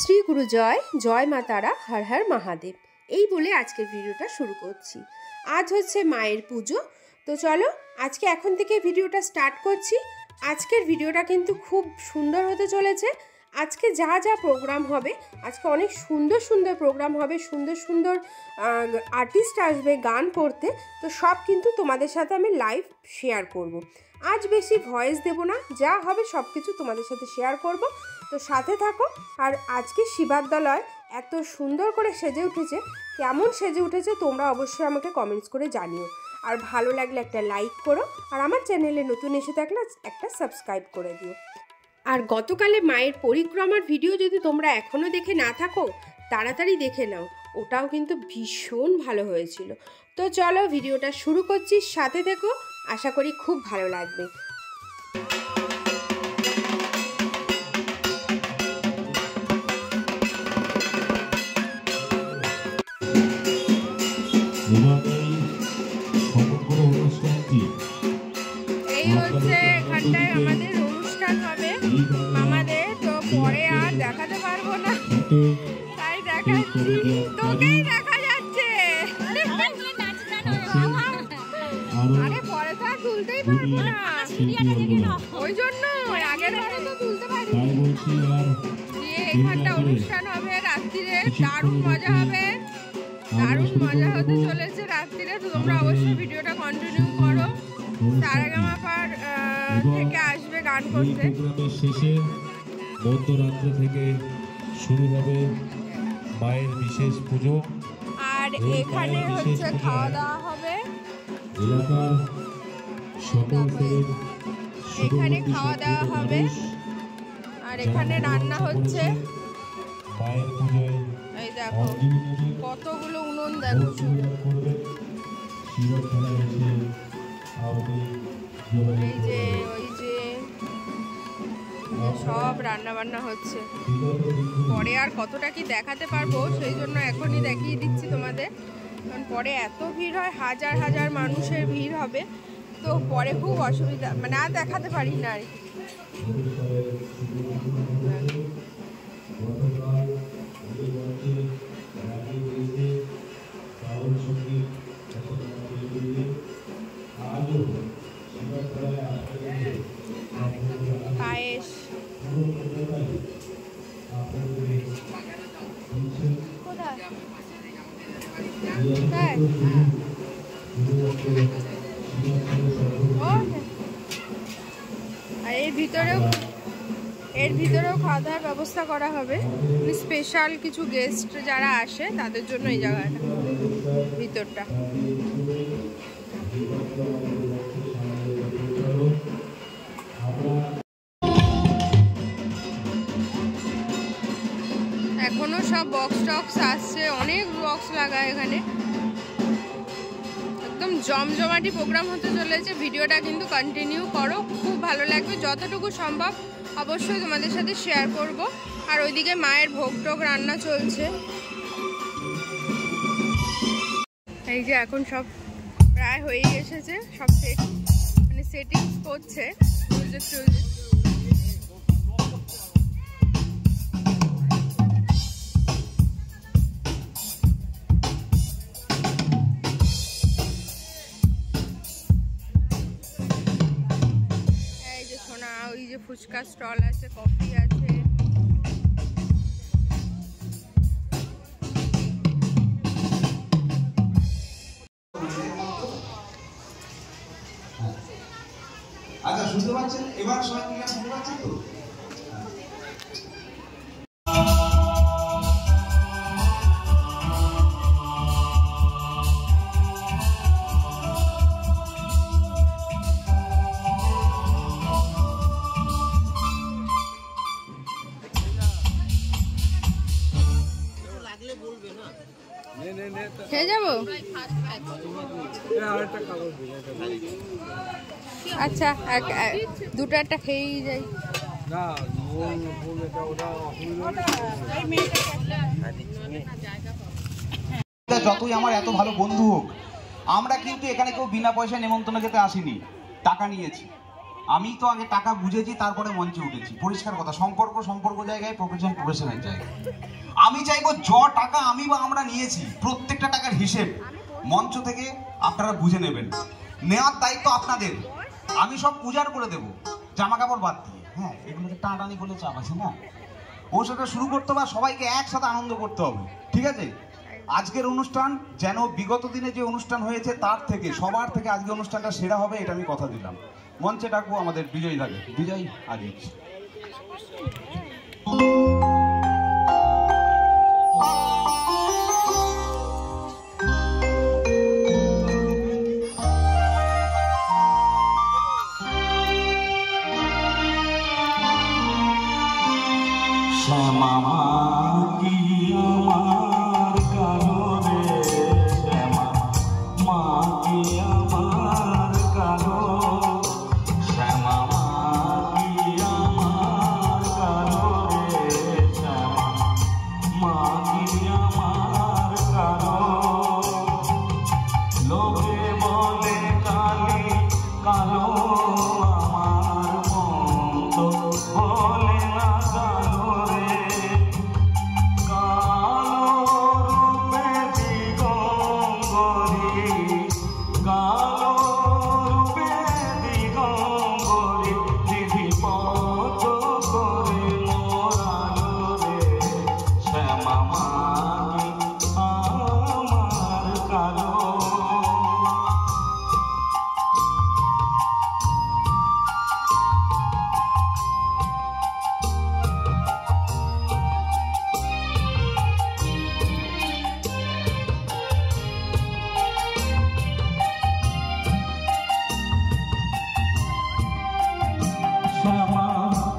শ্রী গুরু জয়, জয় মা তারা, হর হর মহাদেব। এই বলে আজকের ভিডিওটা শুরু করছি। আজ হচ্ছে মায়ের পুজো, তো চলো আজকে এখন থেকে ভিডিওটা স্টার্ট করছি। আজকের ভিডিওটা কিন্তু খুব সুন্দর হতে চলেছে। আজকে যা যা প্রোগ্রাম হবে, আজকে অনেক সুন্দর সুন্দর প্রোগ্রাম হবে, সুন্দর সুন্দর আর্টিস্ট আসবে গান করতে। তো সব কিন্তু তোমাদের সাথে আমি লাইভ শেয়ার করব। আজ বেশি ভয়েস দেব না, যা হবে সব কিছু তোমাদের সাথে শেয়ার করব, তো সাথে থাকো। আর আজকে শিবাদ্যালয় এত সুন্দর করে সেজে উঠেছে, কেমন সেজে উঠেছে তোমরা অবশ্যই আমাকে কমেন্টস করে জানিও। আর ভালো লাগলে একটা লাইক করো, আর আমার চ্যানেলে নতুন এসে থাকলে একটা সাবস্ক্রাইব করে দিও। আর গতকালে মায়ের পরিক্রমার ভিডিও যদি তোমরা এখনও দেখে না থাকো, তাড়াতাড়ি দেখে নাও, ওটাও কিন্তু ভীষণ ভালো হয়েছিল। তো চলো ভিডিওটা শুরু করছি, সাথে থেকো, আশা করি খুব ভালো লাগবে। এই হচ্ছে এখানটায় আমাদের অনুষ্ঠান হবে আমাদের, তো পরে আর দেখাতে পারবো না, তাই দেখাচ্ছি। তোকেই দেখা যাচ্ছে, আরে পরে তো আর তুলতেই পারবো না, ওই জন্য আগের তো তুলতে পারি। এখানটা অনুষ্ঠান হবে রাত্রিরে, দারুণ মজা হবে, দারুণ মজা হতে চলেছে রাত্রিরে। তোমরা অবশ্যই ভিডিওটা কন্টিনিউ করো। সারেগামাপার থেকে আসবে গান করতে। শেষে মধ্যরাত্র থেকে শুরু হবে মায়ের বিশেষ পুজো, আর এখানে হচ্ছে খাওয়া দাওয়া হবে। এলাকার সকল এখানে খাওয়া দাওয়া হবে, আর এখানে রান্না হচ্ছে মায়ের পুজোয়। এই দেখো কতগুলো উনুন, দেখো এই যে ওই যে সব রান্না বান্না হচ্ছে। পরে আর কতটা কি দেখাতে পারবো, সেই জন্য এখনই দেখিয়ে দিচ্ছি তোমাদের, কারণ পরে এত ভিড় হয়, হাজার হাজার মানুষের ভিড় হবে, তো পরে খুব অসুবিধা, মানে আর দেখাতে পারি না আর কি। পায়েস কোথায়? আর এর ভিতরেও খাওয়া দাওয়ার ব্যবস্থা করা হবে, স্পেশাল কিছু গেস্ট যারা আসে তাদের জন্য এই জায়গাটা, ভিতরটা। এখনো সব বক্স টক্স আসছে, অনেক বক্স লাগায় এখানে, একদম জমজমাটি প্রোগ্রাম হতে চলেছে। ভিডিওটা কিন্তু কন্টিনিউ করো, খুব ভালো লাগবে, যতটুকু সম্ভব অবশ্যই তোমাদের সাথে শেয়ার করব। আর ওইদিকে মায়ের ভোগ টোগ রান্না চলছে। এই যে এখন সব প্রায় হয়ে এসেছে, সব সেটিংস করছে। এই যে সোনা, ওই যে ফুচকা স্টল আছে, কফি আছে। আচ্ছা শুনতে পাচ্ছেন? এবার সবাই মিলে শুনতে পাচ্ছেন তো? খেয়ে যাবো? আচ্ছা, দুটো একটা খেয়েই যাই। যতই আমার এত ভালো বন্ধু হোক, আমরা কিন্তু এখানে কেউ বিনা পয়সায় নেমন্তন্ন খেতে আসিনি, টাকা নিয়েছি। আমি তো আগে টাকা বুঝেছি, তারপরে মঞ্চে উঠেছি। পরিষ্কার কথা, সম্পর্ক জায়গায়, প্রফেশনের জায়গায়। আমি চাইবো টাকা আমি বা আমরা নিয়েছি, প্রত্যেকটা টাকার হিসেব মঞ্চ থেকে আপনারা বুঝে নেবেন। নেওয়ার দায়িত্ব আপনাদের। আমি সব পূজার করে দেবো, জামা কাপড় বাদ দিয়ে। হ্যাঁ, এগুলোকে টানাটানি করলে চাপ আছে না, ও সেটা শুরু করতে হবে। সবাইকে একসাথে আনন্দ করতে হবে, ঠিক আছে? আজকের অনুষ্ঠান যেন বিগত দিনে যে অনুষ্ঠান হয়েছে তার থেকে, সবার থেকে আজকে অনুষ্ঠানটা সেরা হবে, এটা আমি কথা দিলাম। মঞ্চে ডাকবো আমাদের বিজয় দাকে। বিজয় আজিজ।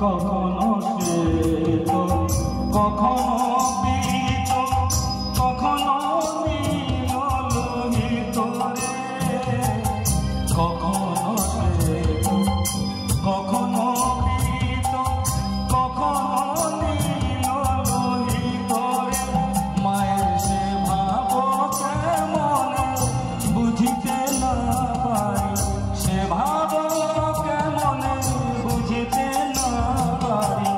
কখনো শ্বেত, কখনো পীত, কখনো নীল লোহিত রে। কখনো শ্বেত, কখনো পীত, কখনো নীল লোহিত রে। মায়ের সে ভাব কেমনে বুঝিতে না পারি, সে ভাব কেমনে বুঝিতে না পারি।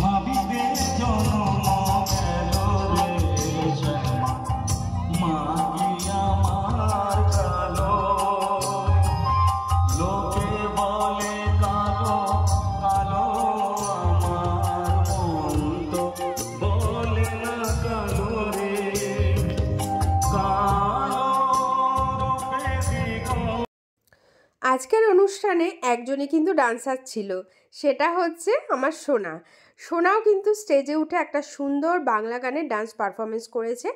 ভাবিতে জন্ম গেল রে শ্যামা, মাগি আমার কালো। লোকে বলে কালো কালো, আমার মন তো বলে না কালো রে। কালো রূপে দিগন্ত। আজকের অনুষ্ঠানে একজনই কিন্তু ডান্সার ছিল, সেটা হচ্ছে আমার সোনা। সোনাও কিন্তু স্টেজে উঠে একটা সুন্দর বাংলা গানের ডান্স পারফরমেন্স করেছে,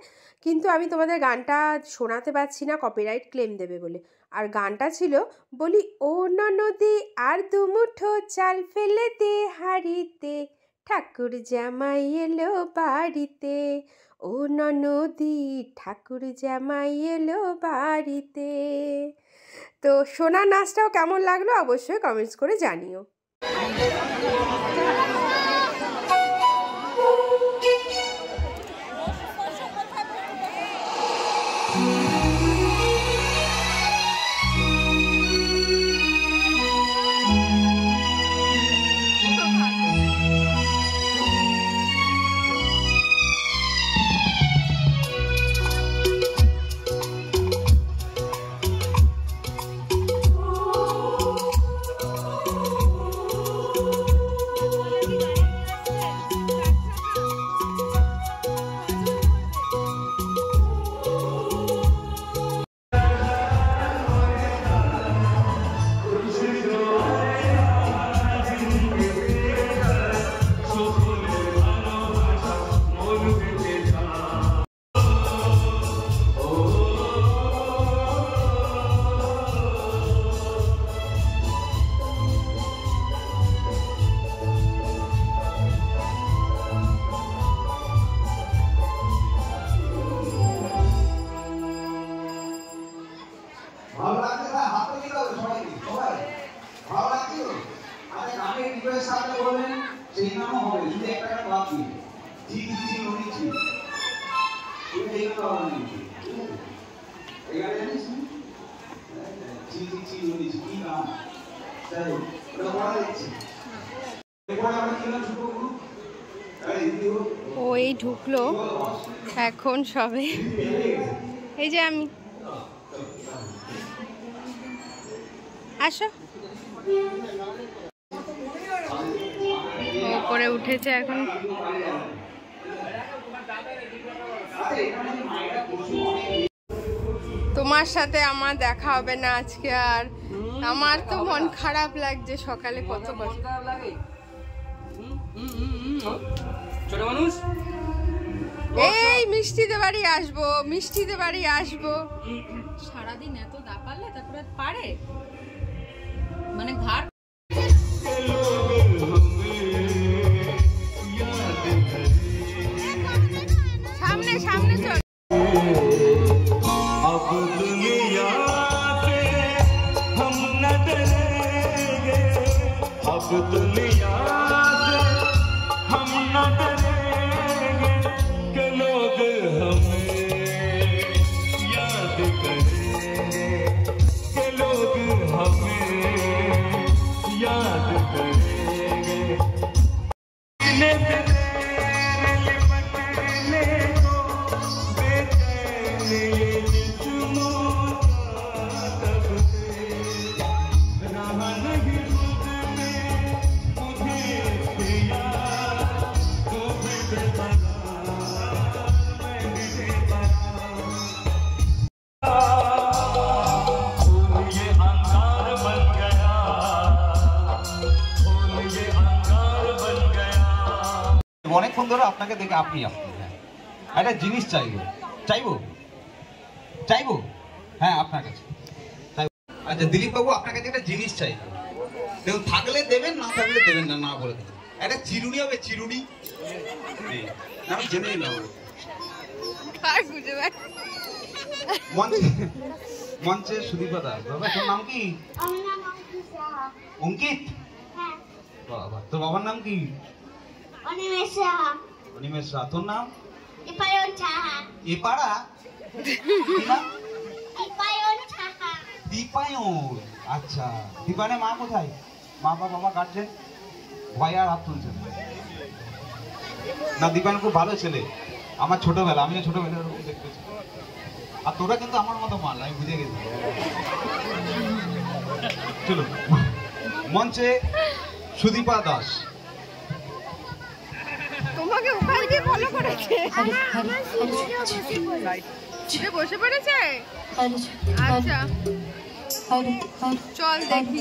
কিন্তু আমি তোমাদের গানটা শোনাতে পারছি না, কপিরাইট ক্লেম দেবে বলে। আর গানটা ছিল, বলি ও ননদে আর দুমুঠো চাল ফেলে দে হাড়িতে, ঠাকুর জামাই এলো বাড়িতে। ও ননদি ঠাকুর জামাই এলো বাড়িতে। তো সোনার নাচটাও কেমন লাগলো অবশ্যই কমেন্টস করে জানিও। बात नहीं चीज चीज होनी चाहिए एक बार नहीं चीज चीज होनी चाहिए की काम তাই ওটা বলা যাচ্ছে এরপর আমরা কি না ছোট গ্রুপ ও এই ঢুকলো এখন সবে, এই যে আমি, আসো। ওপরে উঠেছে এখন। তোমার সাথে আমার দেখা হবে না আজকে আর। আমার তো মন খারাপ লাগছে, সকালে কত কষ্ট লাগে। ছোট মানুষ এই মিষ্টিতে বাড়ি আসবো, মিষ্টিতে বাড়ি আসবো। সারাদিন এত দাপালে তারপরে পারে মানে ঘাট। সামনে সামনে চল। अब दुनिया से हम न डरेंगे, अब दुनिया से हम न डरेंगे कि लोग हमें याद करेंगे, कि लोग हमें याद करेंगे। लिपटने को बेचैन ये जिस्मों का तब से रहा नहीं खुद में मुझे इख्तियार, तो भी बेकरार मैं बेकरार। फूल ये अंगार बन गया, फूल ये अंगार बन गया। অনেকক্ষণ ধরে আপনাকে দেখে আপনি একটা জিনিস চাইবো চাইবো চাইবো হ্যাঁ আপনার কাছে আচ্ছা দিলীপ বাবু আপনার কাছে একটা জিনিস চাইবো, দেখুন থাকলে দেবেন না থাকলে দেবেন না, না বলে দেবেন। একটা চিরুনি হবে, চিরুনি আমি জেনে নিলাম। মঞ্চে মঞ্চে সুদীপা দাস। বাবা তোর নাম কি? অঙ্কিত। বাবা তোর বাবার নাম কি? অনিমেষ সাহা। তোর নাম? এপাড়া। দীপায়ন। আচ্ছা দীপায়নের মা কোথায়? মা বাবা গার্জেন ভয় আর হাত তুলছে না। দীপায়ন খুব ভালো ছেলে, আমার ছোটবেলা, আমিও ছোটবেলা এরকম দেখতেছি। আর তোরা কিন্তু আমার মতো মাল, আমি বুঝে গেছি। চলো মঞ্চে সুদীপা দাস। তোমাকে ওখানে গিয়ে ফলো করেছে, সিটে বসে পড়েছে। আচ্ছা চল দেখি।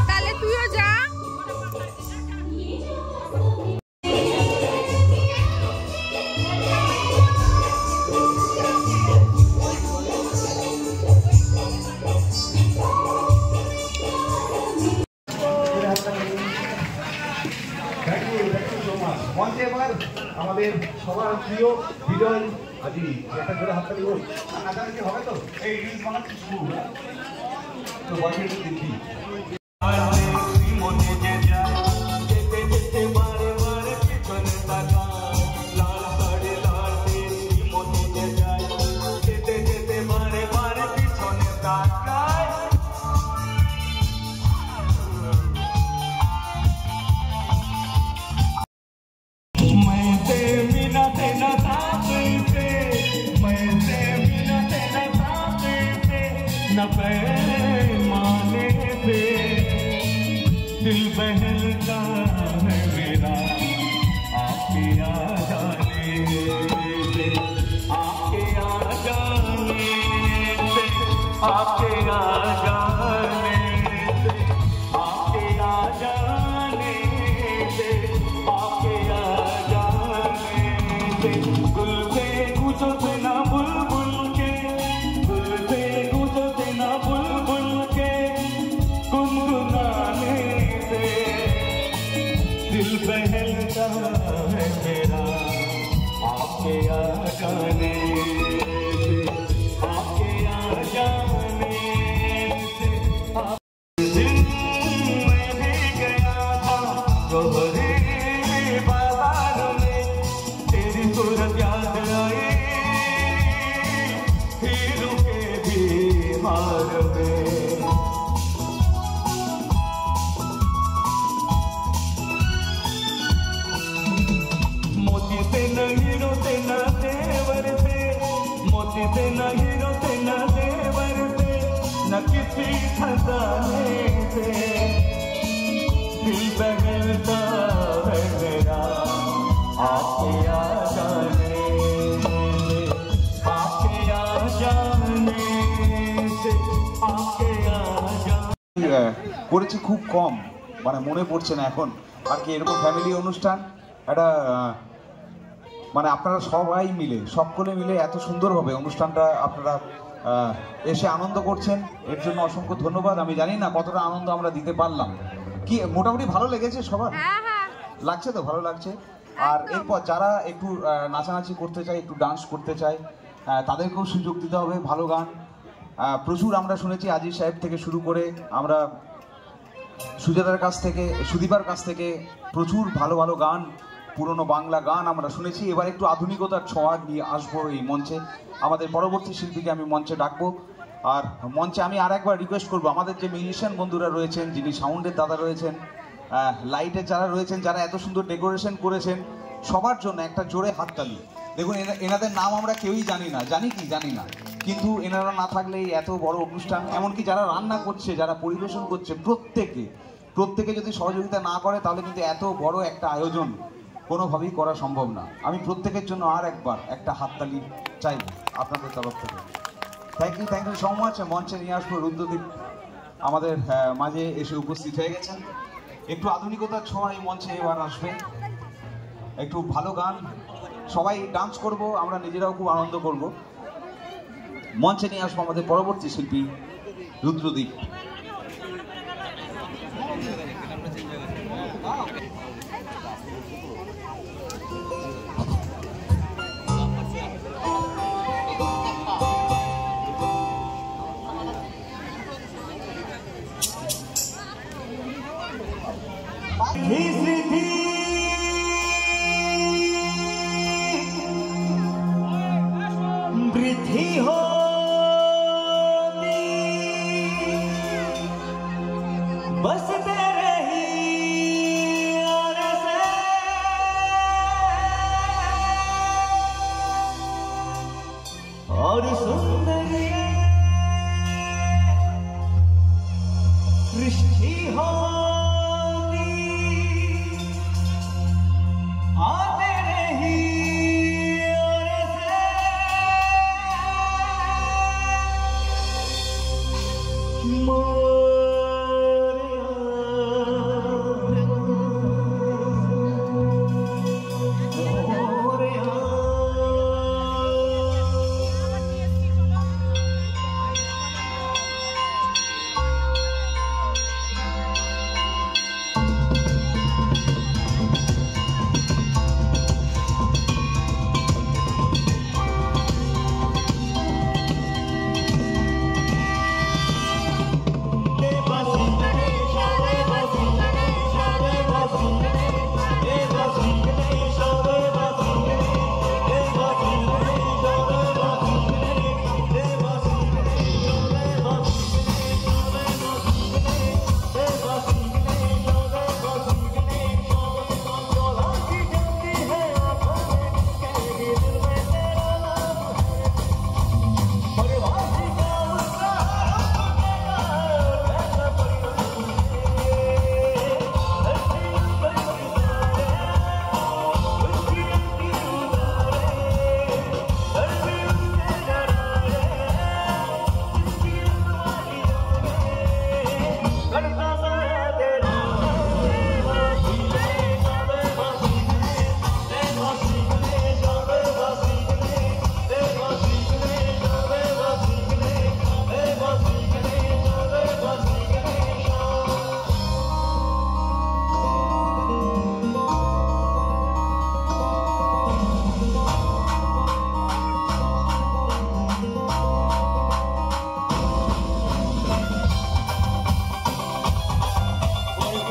তাহলে তুইও যা। মঞ্চে এবার আমাদের সবার প্রিয় বিজয় আজি একটা করে হাততালি বল নাচানাচি হবে তো এই রিলস বানাচ্ছি শুরু তো বয়সের দিদি न पैमाने पे दिल बहलता है मेरा आपके आ जाने से आपके आ जाने से आपके आ जाने से आपके आ जाने से आपके आ जाने से गुल से कुछ ना बुलबुल के गुल से बुलबुल के गुनगुनाने से दिल बहलता है मेरा आपके आ जाने से आपके आ जाने से दिन में भी गया था गहरे बाजार में तेरी सूरत याद आई हीरों के भी हार में मोती से नहीं रोते न देवर से मोती से नहीं रोते न देवर से न किसी खजाने से दिल बहलता है मेरा आपके आ जाने से आपके आ जाने से आपके आ जाने করেছি খুব কম মানে মনে পড়ছে না এখন আর কি এরকম ফ্যামিলি অনুষ্ঠান একটা মানে আপনারা সবাই মিলে সকলে মিলে এত সুন্দরভাবে অনুষ্ঠানটা আপনারা এসে আনন্দ করছেন এর জন্য অসংখ্য ধন্যবাদ। আমি জানি না কতটা আনন্দ আমরা দিতে পারলাম, কি মোটামুটি ভালো লেগেছে সবার? লাগছে তো, ভালো লাগছে। আর এরপর যারা একটু নাচানাচি করতে চায়, একটু ডান্স করতে চায়, তাদেরকেও সুযোগ দিতে হবে। ভালো গান প্রচুর আমরা শুনেছি, আজিজ সাহেব থেকে শুরু করে আমরা সুজাতার কাছ থেকে, সুদীপার কাছ থেকে প্রচুর ভালো ভালো গান, পুরনো বাংলা গান আমরা শুনেছি। এবার একটু আধুনিকতার ছোঁয়া নিয়ে আসবো এই মঞ্চে। আমাদের পরবর্তী শিল্পীকে আমি মঞ্চে ডাকবো। আর মঞ্চে আমি আর একবার রিকোয়েস্ট করবো, আমাদের যে মিউজিশিয়ান বন্ধুরা রয়েছেন, যিনি সাউন্ডের দাদা রয়েছেন, লাইটের যারা রয়েছেন, যারা এত সুন্দর ডেকোরেশন করেছেন, সবার জন্য একটা জোরে হাততালি। দেখুন এনাদের নাম আমরা কেউই জানি না, জানি কি জানি না, কিন্তু এনারা না থাকলে এত বড় অনুষ্ঠান, এমনকি যারা রান্না করছে, যারা পরিবেশন করছে, প্রত্যেকে যদি সহযোগিতা না করে তাহলে কিন্তু এত বড় একটা আয়োজন কোনোভাবেই করা সম্ভব না। আমি প্রত্যেকের জন্য আর একবার একটা হাততালি চাইব আপনাদের তরফ থেকে। Thank you so much. মঞ্চে নিয়ে আসবো রুদ্রদীপ, আমাদের মাঝে এসে উপস্থিত হয়ে গেছেন। একটু আধুনিকতার ছোঁয়া এই মঞ্চে এবার আসবে, একটু ভালো গান, সবাই ডান্স করব, আমরা নিজেরাও খুব আনন্দ করব। মঞ্চে নিয়ে আসবো আমাদের পরবর্তী শিল্পী রুদ্রদীপ। वृद्धि हो बस तेरे ही और से और सुंदर सृष्टि होती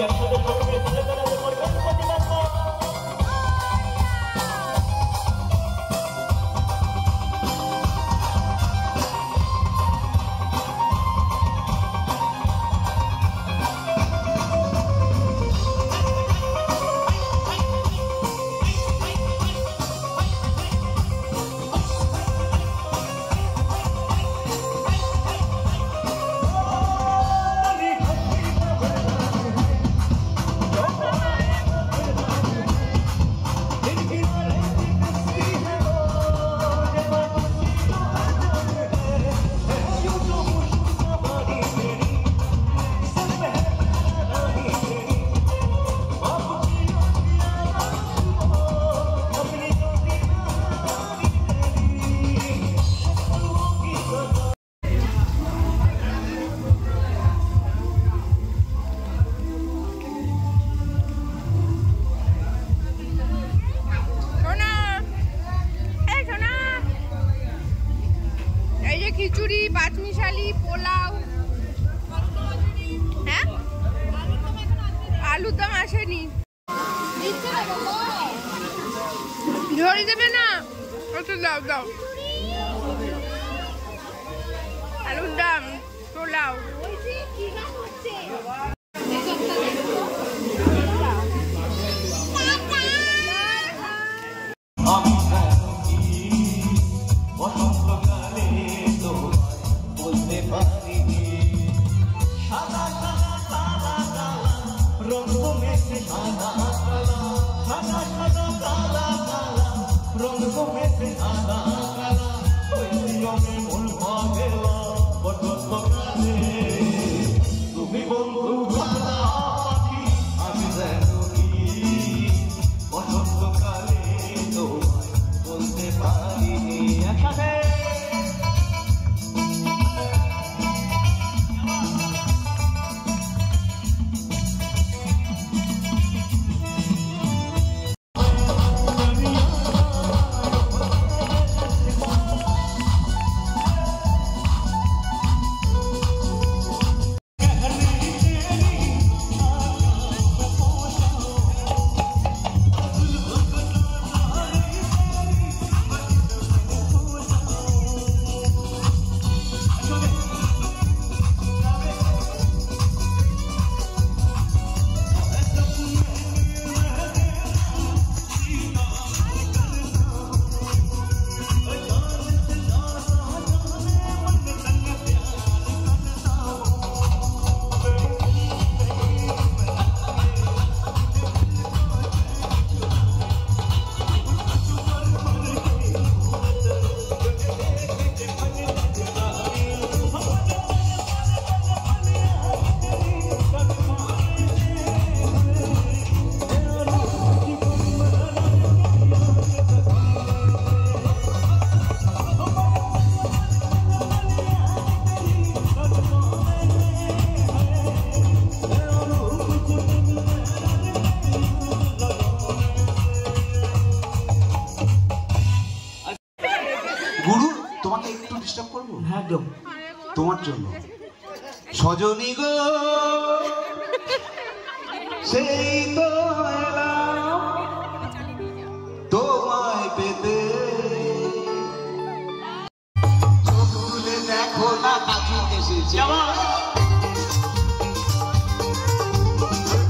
একসাথে থাকবে ছেলেবেলা তোমার গণপতি বাপ্পা। খিচুড়ি, পাঁচমিশালি, পোলাও, হ্যাঁ আলুর দম আসেনি, ঝড়ি দেবে না, দাও দাও আলুর দম, পোলাও। গুরু তোমাকে একটু ডিস্টার্ব করবো? হ্যাঁ তোমার জন্য সজনী গো সেই তো এলাম তোমায় পেতে, চোখ খুলে দেখো না কাজু এসেছে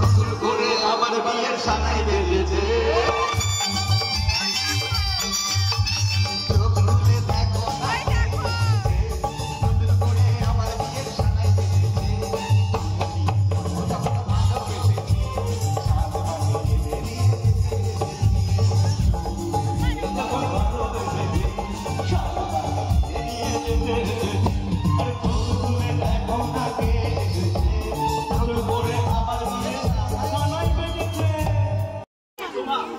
নতুন করে আমার বিয়ের সানাই বেজেছে।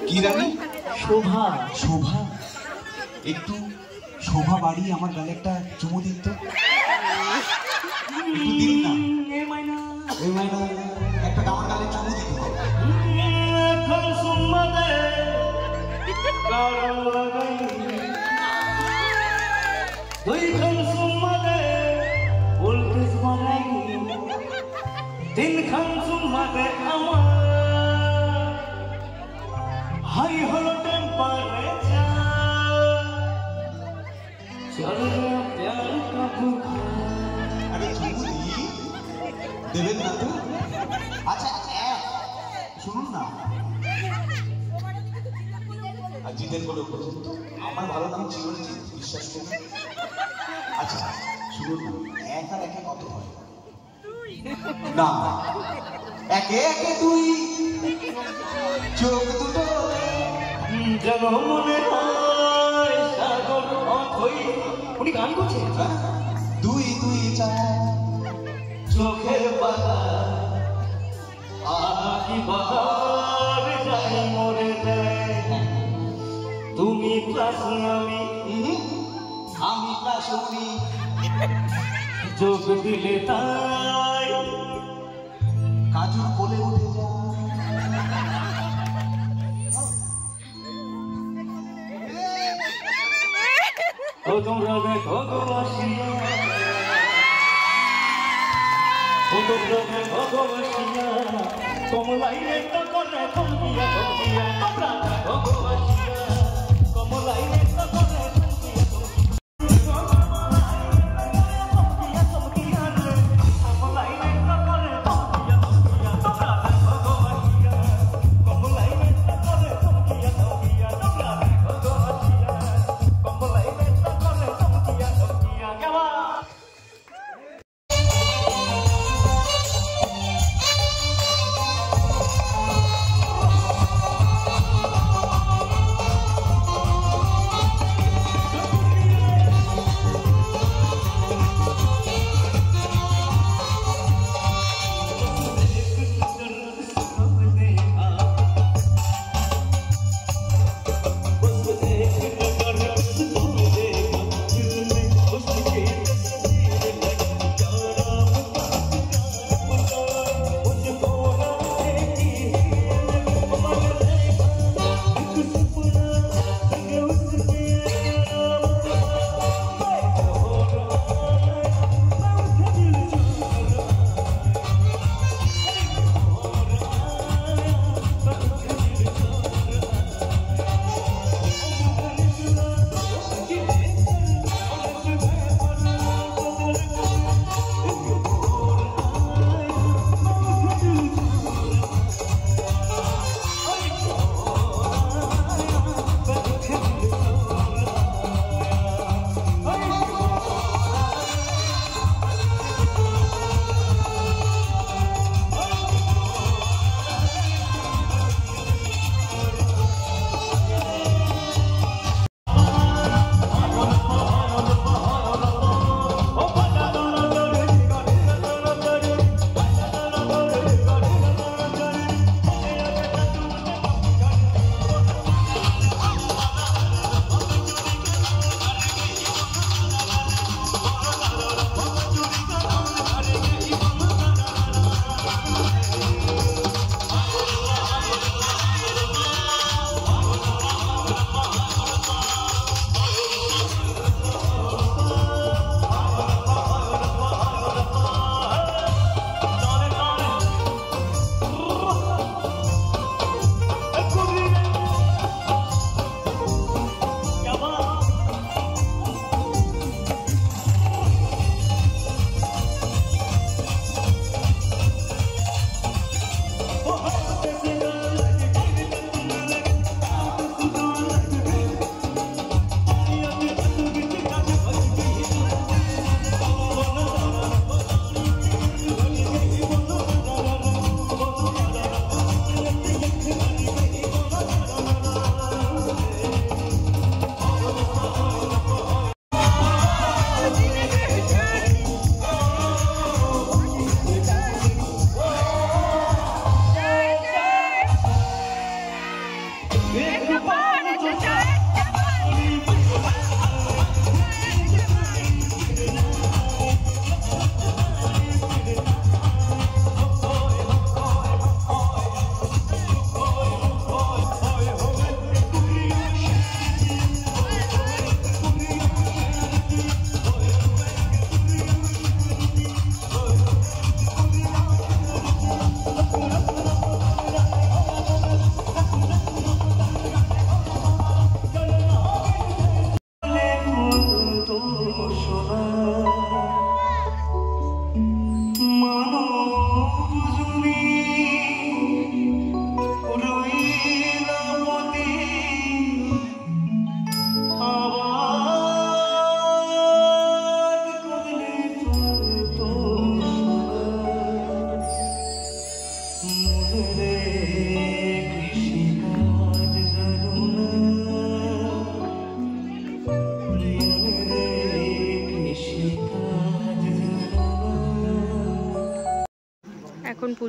কি রানী? শোভা। শোভা, একটু শোভা বাড়ি আমার গালে একটা চুমু দিন তো, একটু দিন না। এই মাইনা একটা আমার গালে চুমু দিতে হবে। দিন খান সুমাতে শুনুন না, আর জিতের বলে পর্যন্ত আমার ভালো নাম চিরঞ্জিত, বিশ্বাস করুন। আচ্ছা শুনুন না, এক আর একে কত হয়? না, একে একে দুই, চোখ দুটো যেন মনে হয় সাগর অথই। উনি গান করছেন। দুই দুই চার, চোখের পাতা আকি বাহার যাই মরে দেয়। তুমি প্লাস আমি প্লাস উনি, যোগ দিলে তাই কাজুর কোলে উঠে যায়। ও তোমরা দেখো গো আসিয়া, ও তোমরা দেখো গো আসিয়া, কমলাইলে তো করে থমকিয়া থমকিয়া। তোমরা দেখো গো আসিয়া, কমলাইলে তো করে থমকিয়া থমকিয়া। থমকিয়া থমকিয়া রে, কমলাইলে তো করে থমকিয়া থমকিয়া। তোমরা দেখো গো আসিয়া, কমলাইলে তো করে থমকিয়া থমকিয়া। তোমরা দেখো গো আসিয়া, কমলাইলে তো করে থমকিয়া থমকিয়া। কেমন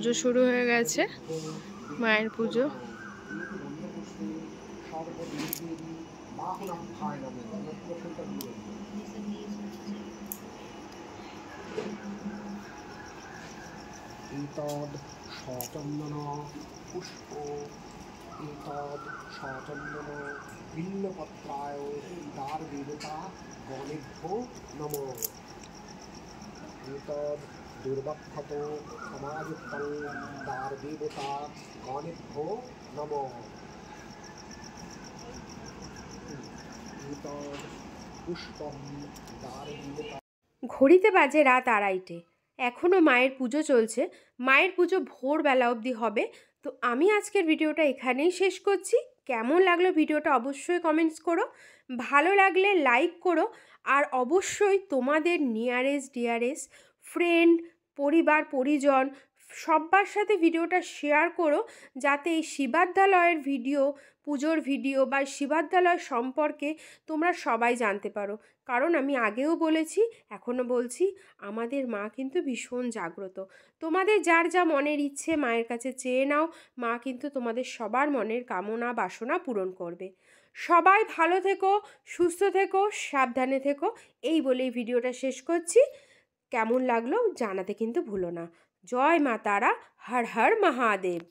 পুজো শুরু হয়ে গেছে, মায়ের পুজো। एतद् सचन्दन पुष्प एतद् सचन्दन बिल्लपत्राय दार देवता गणेभ्यो नमः एतद् दुर्वक्षत समायुक्तं दार देवता गणेभ्यो नमः एतद् पुष्पं दार देवता। ঘড়িতে বাজে রাত 2:30। এখনও মায়ের পুজো চলছে। মায়ের পুজো ভোরবেলা অবধি হবে। তো আমি আজকের ভিডিওটা এখানেই শেষ করছি। কেমন লাগলো ভিডিওটা অবশ্যই কমেন্টস করো, ভালো লাগলে লাইক করো, আর অবশ্যই তোমাদের নিয়ারেস্ট ডিয়ারেস্ট ফ্রেন্ড, পরিবার পরিজন সবার সাথে ভিডিওটা শেয়ার করো, যাতে এই শিবাদ্যালয়ের ভিডিও, পুজোর ভিডিও বা শিবাদ্যালয় সম্পর্কে তোমরা সবাই জানতে পারো। কারণ আমি আগেও বলেছি, এখনও বলছি, আমাদের মা কিন্তু ভীষণ জাগ্রত। তোমাদের যার যা মনের ইচ্ছে মায়ের কাছে চেয়ে নাও, মা কিন্তু তোমাদের সবার মনের কামনা বাসনা পূরণ করবে। সবাই ভালো থেকো, সুস্থ থেকো, সাবধানে থেকো, এই বলেই ভিডিওটা শেষ করছি। কেমন লাগলো জানাতে কিন্তু ভুলো না। জয় মা তারা, হর হর মহাদেব।